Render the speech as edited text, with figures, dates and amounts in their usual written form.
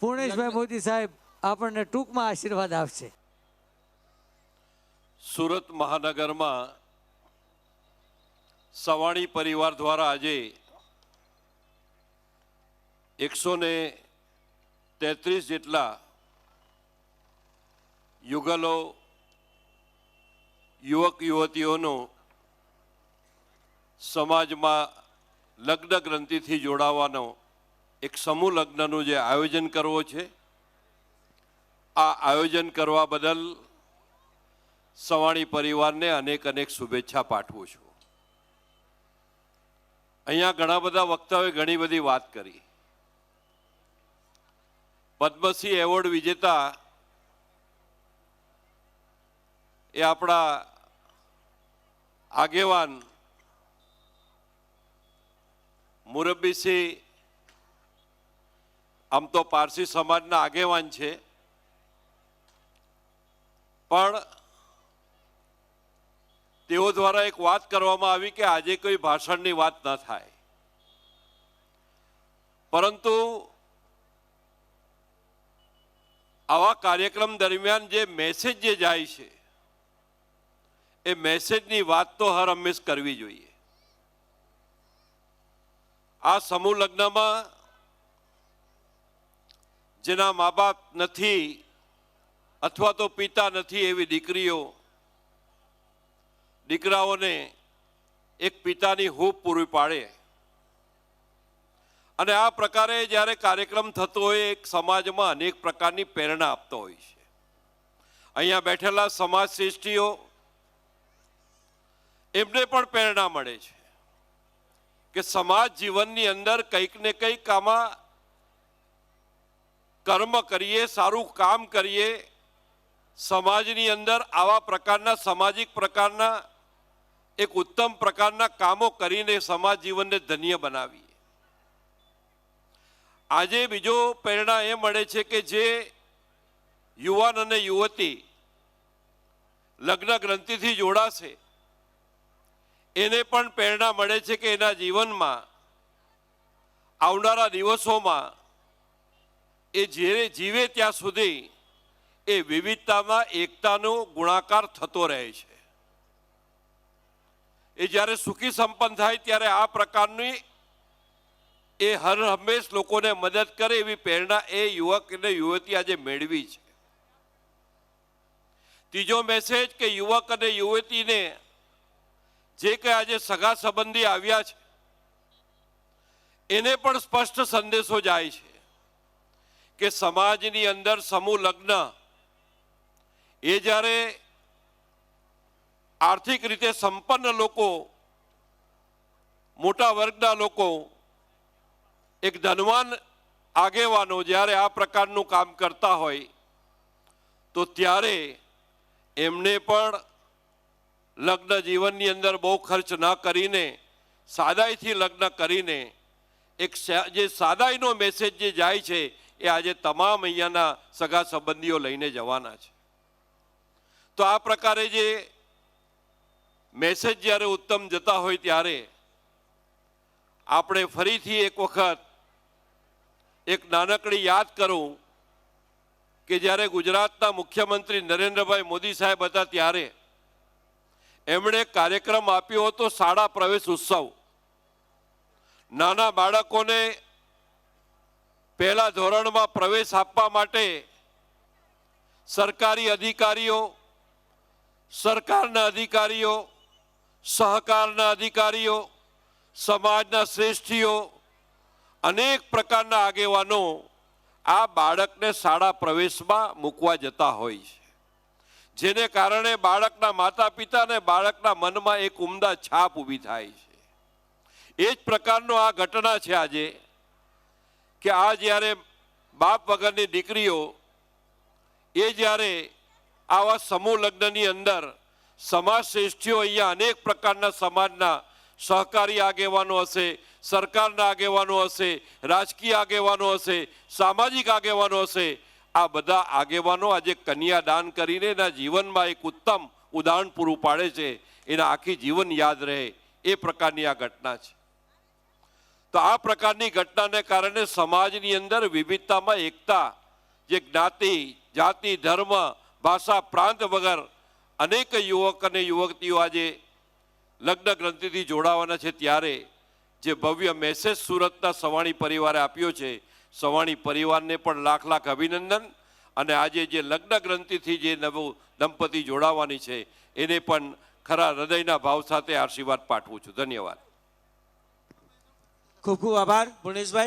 પૂર્ણેશભાઈ મોદી સાહેબ આપણને ટૂંકમાં આશીર્વાદ આપશે. સુરત મહાનગરમાં સવાણી પરિવાર દ્વારા આજે 133 જેટલા યુગલો યુવક યુવતીઓનો સમાજમાં લગ્ન ગ્રંથિથી જોડાવાનો એક સમૂહ લગ્નનું જે આયોજન કરવો છે, આ આયોજન કરવા બદલ સવાણી પરિવારને અનેક અનેક શુભેચ્છા પાઠવું છું. અહીંયા ઘણા બધા વક્તાઓએ ઘણી બધી વાત કરી. પદ્મશ્રી એવોર્ડ વિજેતા એ આપણા આગેવાન મુરબ્બીસિંહ આમ તો પારસી સમાજના આગેવાન છે, પણ તેઓ દ્વારા એક વાત કરવામાં આવી કે આજે કોઈ ભાષણની વાત ન થાય, પરંતુ આવા કાર્યક્રમ દરમિયાન જે મેસેજ જે જાય છે એ મેસેજની વાત તો હર હંમેશ કરવી જોઈએ. આ સમૂહ લગ્નમાં જેના મા બાપ નથી અથવા તો પિતા નથી એવી દીકરાઓને એક પિતાની હૂંફ પૂરી પાડે. અને આ પ્રકારે જ્યારે કાર્યક્રમ થતો હોય એક સમાજમાં અનેક પ્રકારની પ્રેરણા આપતો હોય છે. અહીંયા બેઠેલા સમાજ શ્રેષ્ઠીઓ એમને પણ પ્રેરણા મળે છે કે સમાજ જીવનની અંદર કંઈક ને કંઈક આમાં કર્મ કરીએ, સારું કામ કરીએ, સમાજની અંદર આવા પ્રકારના સામાજિક પ્રકારના એક ઉત્તમ પ્રકારના કામો કરીને સમાજ જીવનને ધન્ય બનાવીએ. આજે બીજો પ્રેરણા એ મળે છે કે જે યુવાન અને યુવતી લગ્ન ગ્રંથિથી જોડાશે એને પણ પ્રેરણા મળે છે કે એના જીવનમાં આવનારા દિવસોમાં એ જીવે ત્યાં સુધી એ વિવિધતામાં એકતાનો ગુણાકાર થતો રહે છે. એ જ્યારે સુખી સંપન્ન થાય ત્યારે આ પ્રકારની એ હર હંમેશ લોકોને મદદ કરે એવી પ્રેરણા એ યુવક અને યુવતી આજે મેળવી છે. ત્રીજો મેસેજ કે યુવક અને યુવતીને જે કંઈ આજે સગા સંબંધી આવ્યા છે એને પણ સ્પષ્ટ સંદેશો જાય છે કે સમાજની અંદર સમૂહ લગ્ન એ જ્યારે આર્થિક રીતે સંપન્ન લોકો, મોટા વર્ગના લોકો, એક ધનવાન આગેવાનો જ્યારે આ પ્રકારનું કામ કરતા હોય તો ત્યારે એમને પણ લગ્ન જીવનની અંદર બહુ ખર્ચ ન કરીને સાદાઈથી લગ્ન કરીને એક જે સાદાઈનો મેસેજ જે જાય છે એ આજે તમામ અહીંયાના સગા સંબંધીઓ લઈને જવાના છે. તો આ પ્રકારે જે મેસેજ જ્યારે ઉત્તમ જતા હોય ત્યારે આપણે ફરીથી એક વખત એક નાનકડી યાદ કરું કે જ્યારે ગુજરાતના મુખ્યમંત્રી નરેન્દ્રભાઈ મોદી સાહેબ હતા ત્યારે એમણે કાર્યક્રમ આપ્યો હતો શાળા પ્રવેશ ઉત્સવ. નાના બાળકોને પહેલા ધોરણમાં પ્રવેશ આપવા માટે સરકારી અધિકારીઓ, સરકારના અધિકારીઓ, સહકારના અધિકારીઓ, સમાજના શ્રેષ્ઠીઓ, અનેક પ્રકારના આગેવાનો આ બાળકને શાળા પ્રવેશમાં મૂકવા જતા હોય છે, જેને કારણે બાળકના માતા પિતા અને બાળકના મનમાં એક ઉમદા છાપ ઊભી થાય છે. એ જ પ્રકારનો આ ઘટના છે આજે કે આ જ્યારે બાપ વગરની દીકરીઓ એ જ્યારે આવા સમૂહ લગ્નની અંદર સમાજ શ્રેષ્ઠીઓ અહીંયા અનેક પ્રકારના સમાજના સહકારી આગેવાનો હશે, સરકારના આગેવાનો હશે, રાજકીય આગેવાનો હશે, સામાજિક આગેવાનો હશે, આ બધા આગેવાનો આજે કન્યાદાન કરીને એના જીવનમાં એક ઉત્તમ ઉદાહરણ પૂરું પાડે છે. એના આખી જીવન યાદ રહે એ પ્રકારની આ ઘટના છે. તો તો આ પ્રકારની ઘટનાને કારણે સમાજની અંદર વિવિધતામાં એકતા, જે જ્ઞાતિ, જાતિ, ધર્મ, ભાષા, પ્રાંત વગર અનેક યુવક અને યુવતીઓ આજે લગ્ન ગ્રંથિથી જોડાવાના છે, ત્યારે જે ભવ્ય મેસેજ સુરતના સવાણી પરિવારે આપ્યો છે, સવાણી પરિવારને પણ લાખ લાખ અભિનંદન. અને આજે જે લગ્ન ગ્રંથિથી જે નવું દંપતી જોડાવાની છે એને પણ ખરા હૃદયના ભાવ સાથે આશીર્વાદ પાઠવું છું. ધન્યવાદ. ખૂબ ખૂબ આભાર પૂર્ણેશભાઈ.